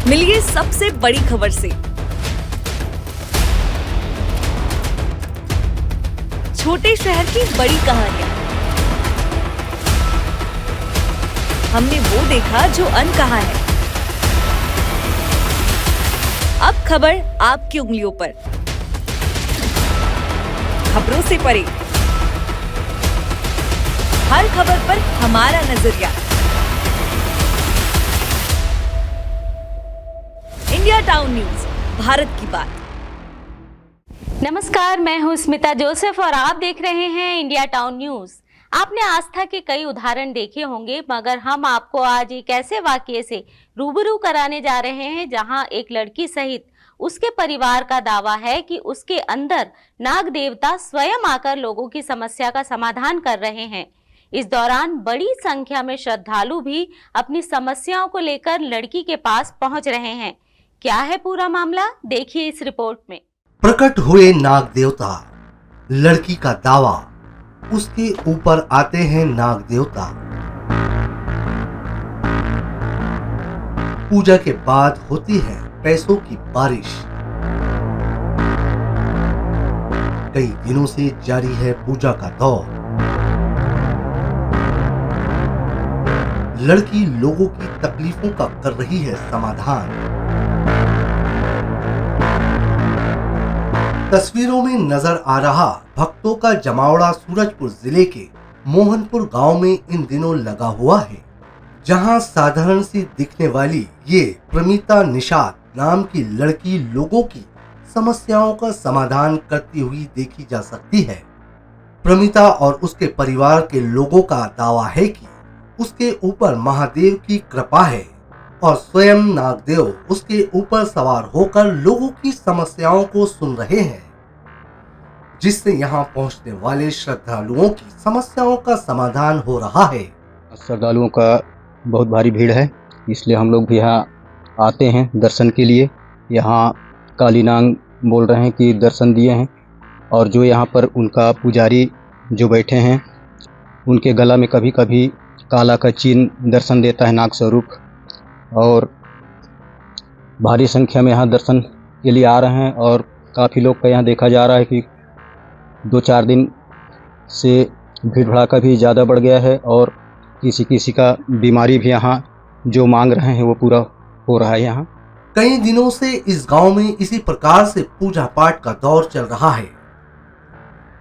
मिलिए सबसे बड़ी खबर से। छोटे शहर की बड़ी कहानियां। हमने वो देखा जो अनकहा है। अब खबर आपकी उंगलियों पर। खबरों से परे, हर खबर पर हमारा नजरिया। इंडिया टाउन न्यूज, भारत की बात। नमस्कार, मैं हूं स्मिता जोसेफ और आप देख रहे हैं इंडिया टाउन न्यूज। आपने आस्था के कई उदाहरण देखे होंगे, मगर हम आपको आज एक ऐसे वाकये से रूबरू कराने जा रहे हैं जहां एक लड़की सहित उसके परिवार का दावा है कि उसके अंदर नाग देवता स्वयं आकर लोगों की समस्या का समाधान कर रहे हैं। इस दौरान बड़ी संख्या में श्रद्धालु भी अपनी समस्याओं को लेकर लड़की के पास पहुंच रहे हैं। क्या है पूरा मामला, देखिए इस रिपोर्ट में। प्रकट हुए नाग देवता, लड़की का दावा, उसके ऊपर आते हैं नाग देवता। पूजा के बाद होती है पैसों की बारिश। कई दिनों से जारी है पूजा का दौर। लड़की लोगों की तकलीफों का कर रही है समाधान। तस्वीरों में नजर आ रहा भक्तों का जमावड़ा सूरजपुर जिले के मोहनपुर गांव में इन दिनों लगा हुआ है, जहां साधारण सी दिखने वाली ये प्रमिता निषाद नाम की लड़की लोगों की समस्याओं का समाधान करती हुई देखी जा सकती है। प्रमिता और उसके परिवार के लोगों का दावा है कि उसके ऊपर महादेव की कृपा है और स्वयं नागदेव उसके ऊपर सवार होकर लोगों की समस्याओं को सुन रहे हैं, जिससे यहाँ पहुँचने वाले श्रद्धालुओं की समस्याओं का समाधान हो रहा है। श्रद्धालुओं का बहुत भारी भीड़ है, इसलिए हम लोग भी यहाँ आते हैं दर्शन के लिए। यहाँ काली नाग बोल रहे हैं कि दर्शन दिए हैं, और जो यहाँ पर उनका पुजारी जो बैठे हैं उनके गला में कभी कभी काला का चिन्ह दर्शन देता है, नाग स्वरूप। और भारी संख्या में यहाँ दर्शन के लिए आ रहे हैं, और काफ़ी लोग का यहाँ देखा जा रहा है कि 2-4 दिन से भीड़ भड़ाका भी ज़्यादा बढ़ गया है, और किसी किसी का बीमारी भी यहाँ जो मांग रहे हैं वो पूरा हो रहा है। यहाँ कई दिनों से इस गांव में इसी प्रकार से पूजा पाठ का दौर चल रहा है।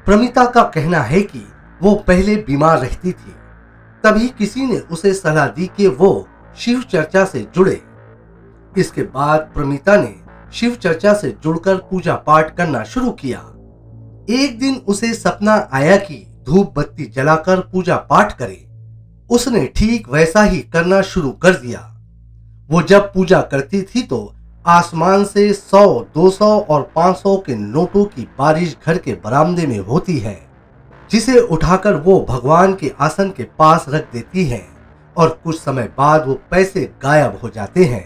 प्रमिता का कहना है कि वो पहले बीमार रहती थी, तभी किसी ने उसे सलाह दी कि वो शिव चर्चा से जुड़े। इसके बाद प्रमिता ने शिव चर्चा से जुड़कर पूजा पाठ करना शुरू किया। एक दिन उसे सपना आया कि धूप बत्ती जलाकर पूजा पाठ करे। उसने ठीक वैसा ही करना शुरू कर दिया। वो जब पूजा करती थी तो आसमान से 100, 200 और 500 के नोटों की बारिश घर के बरामदे में होती है, जिसे उठाकर वो भगवान के आसन के पास रख देती है, और कुछ समय बाद वो पैसे गायब हो जाते हैं।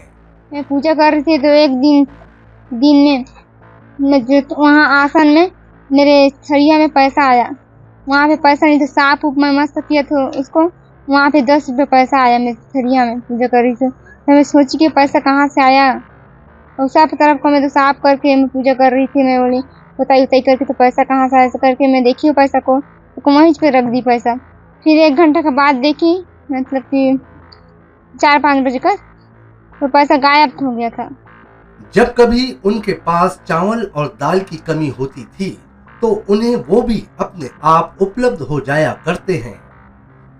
मैं पूजा कर रही थी तो एक दिन में मैं वहाँ आसन में मेरे छड़िया में पैसा आया। वहाँ पे पैसा नहीं तो साफ मैं मस्त किया तो उसको वहाँ पे 10 रुपये पैसा आया मेरे छड़िया में पूजा कर रही थी। तो मैं सोची कि पैसा कहाँ से आया, और साफ तरफ को मैं तो साफ करके मैं पूजा कर रही थी। मैं बोली उताई करके तो पैसा कहाँ से आया, ऐसा करके मैं देखी पैसा को वहीं पे रख दी पैसा। फिर 1 घंटा के बाद देखी, मतलब कि 4-5 बजे का तो पैसा गायब हो गया था। जब कभी उनके पास चावल और दाल की कमी होती थी तो उन्हें वो भी अपने आप उपलब्ध हो जाया करते हैं।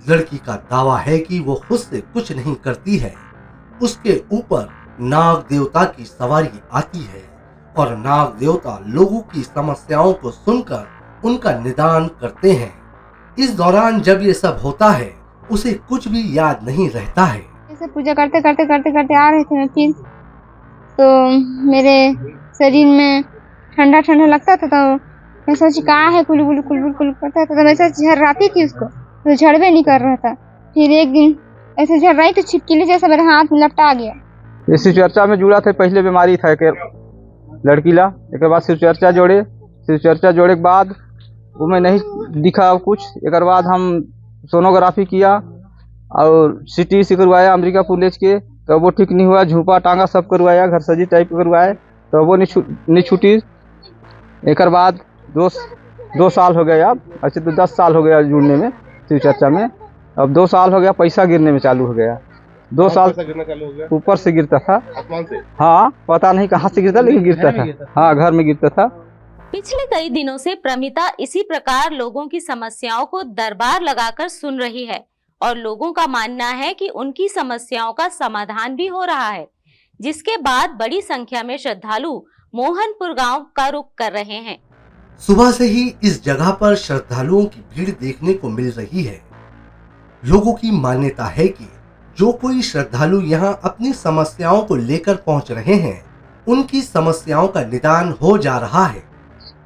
लड़की का दावा है कि वो खुद से कुछ नहीं करती है, उसके ऊपर नाग देवता की सवारी आती है, और नाग देवता लोगों की समस्याओं को सुनकर उनका निदान करते हैं। इस दौरान जब ये सब होता है उसे कुछ भी याद नहीं रहता है। ऐसे पूजा करते आ रहे थे, फिर तो मेरे शरीर में ठंडा ठंडा लगता था, तो मैं सोची कहाँ है, कुलू करता था, तो मैं ऐसे झर्राती थी उसको, तो झड़वे नहीं कर रहा था। फिर एक दिन ऐसे झड़ रही तो छिपकली जैसा मेरे हाथ में लपटा गया। इसी चर्चा में जुड़ा था, पहले बीमारी था लड़की ला, एक बाद शिव चर्चा जोड़े के बाद वो में नहीं दिखा कुछ। एक बाद हम सोनोग्राफी किया और CT करवाया अमेरिका पुलिस के, तो वो ठीक नहीं हुआ। झूपा टांगा सब करवाया, घर सजी टाइप करवाए, तो वो नहीं छूटी। एक बाद 2 साल हो गया। अब ऐसे तो 10 साल हो गया जुड़ने में, शिव चर्चा में। अब 2 साल हो गया, पैसा गिरने में चालू हो गया। 2 साल गिरना चालू हो गया, ऊपर से गिरता था, आसमान से। हाँ पता नहीं कहाँ से गिरता, लेकिन गिरता था। हाँ, घर में गिरता था। पिछले कई दिनों से प्रमिता इसी प्रकार लोगों की समस्याओं को दरबार लगाकर सुन रही है और लोगों का मानना है कि उनकी समस्याओं का समाधान भी हो रहा है, जिसके बाद बड़ी संख्या में श्रद्धालु मोहनपुर गांव का रुख कर रहे हैं। सुबह से ही इस जगह पर श्रद्धालुओं की भीड़ देखने को मिल रही है। लोगों की मान्यता है कि जो कोई श्रद्धालु यहाँ अपनी समस्याओं को लेकर पहुँच रहे हैं, उनकी समस्याओं का निदान हो जा रहा है।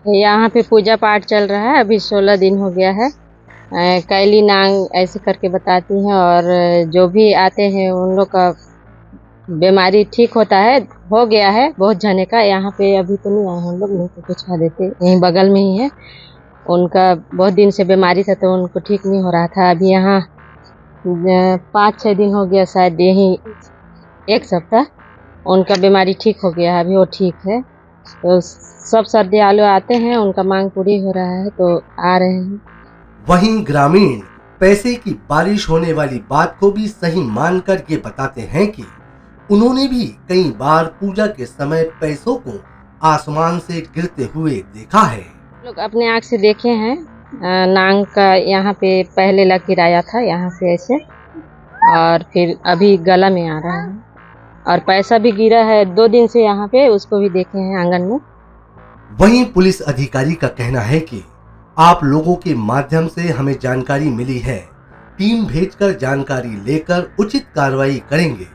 यहाँ पे पूजा पाठ चल रहा है, अभी 16 दिन हो गया है। कैली नांग ऐसे करके बताती हैं, और जो भी आते हैं उन लोग का बीमारी ठीक होता है, हो गया है बहुत जने का। यहाँ पे अभी तो नहीं आए हम लोग, नहीं तो पूछवा देते, यहीं बगल में ही है। उनका बहुत दिन से बीमारी था तो उनको ठीक नहीं हो रहा था। अभी यहाँ 5-6 दिन हो गया शायद, यही 1 सप्ताह उनका बीमारी ठीक हो गया है, अभी वो ठीक है। तो सब श्रद्धालु आते हैं, उनका मांग पूरी हो रहा है तो आ रहे हैं। वहीं ग्रामीण पैसे की बारिश होने वाली बात को भी सही मानकर ये बताते हैं कि उन्होंने भी कई बार पूजा के समय पैसों को आसमान से गिरते हुए देखा है। लोग अपने आँख से देखे हैं। नांग का यहाँ पे पहले लकीर आया था यहाँ से ऐसे, और फिर अभी गला में आ रहा है, और पैसा भी गिरा है 2 दिन से यहाँ पे, उसको भी देखे हैं आंगन में। वहीं पुलिस अधिकारी का कहना है कि आप लोगों के माध्यम से हमें जानकारी मिली है, टीम भेजकर जानकारी लेकर उचित कार्रवाई करेंगे।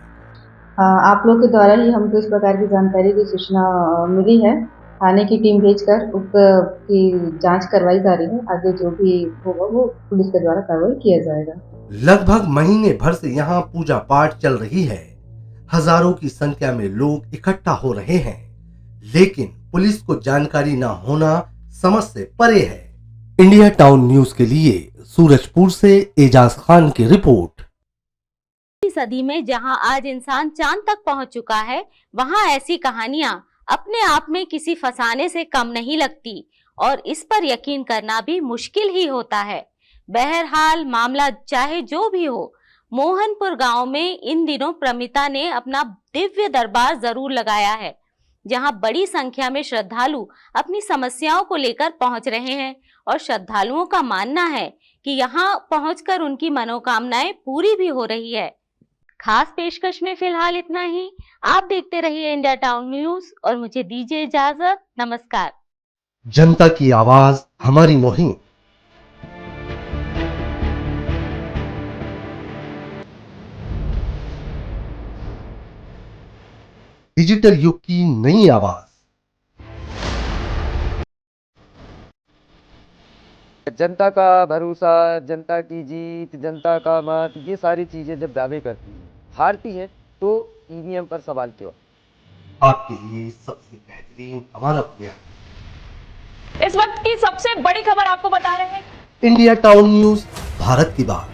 आप लोग के द्वारा ही हमको इस प्रकार की जानकारी की सूचना मिली है। थाने की टीम भेजकर उक्त की जांच करवाई जा रही है। आगे जो भी होगा वो पुलिस के द्वारा कार्रवाई किया जाएगा। लगभग महीने भर से यहाँ पूजा पाठ चल रही है। हजारों की संख्या में लोग इकट्ठा हो रहे हैं, लेकिन पुलिस को जानकारी न होना समझ से परे है। इंडिया टाउन न्यूज के लिए सूरजपुर से एजाज खान की रिपोर्ट। सदी में जहां आज इंसान चांद तक पहुंच चुका है, वहां ऐसी कहानियां अपने आप में किसी फसाने से कम नहीं लगती और इस पर यकीन करना भी मुश्किल ही होता है। बहरहाल मामला चाहे जो भी हो, मोहनपुर गांव में इन दिनों प्रमिता ने अपना दिव्य दरबार जरूर लगाया है, जहां बड़ी संख्या में श्रद्धालु अपनी समस्याओं को लेकर पहुंच रहे हैं और श्रद्धालुओं का मानना है कि यहां पहुंचकर उनकी मनोकामनाएं पूरी भी हो रही है। खास पेशकश में फिलहाल इतना ही। आप देखते रहिए इंडिया टाउन न्यूज और मुझे दीजिए इजाजत। नमस्कार। जनता की आवाज हमारी मुहिम। डिजिटल युग की नई आवाज। जनता का भरोसा, जनता की जीत, जनता का मत, ये सारी चीजें जब दावे करती हैं, हारती हैं, तो ईवीएम पर सवाल क्यों? आपके लिए सबसे बेहतरीन हमारा प्रयास। इस वक्त की सबसे बड़ी खबर आपको बता रहे हैं। इंडिया टाउन न्यूज, भारत की बात।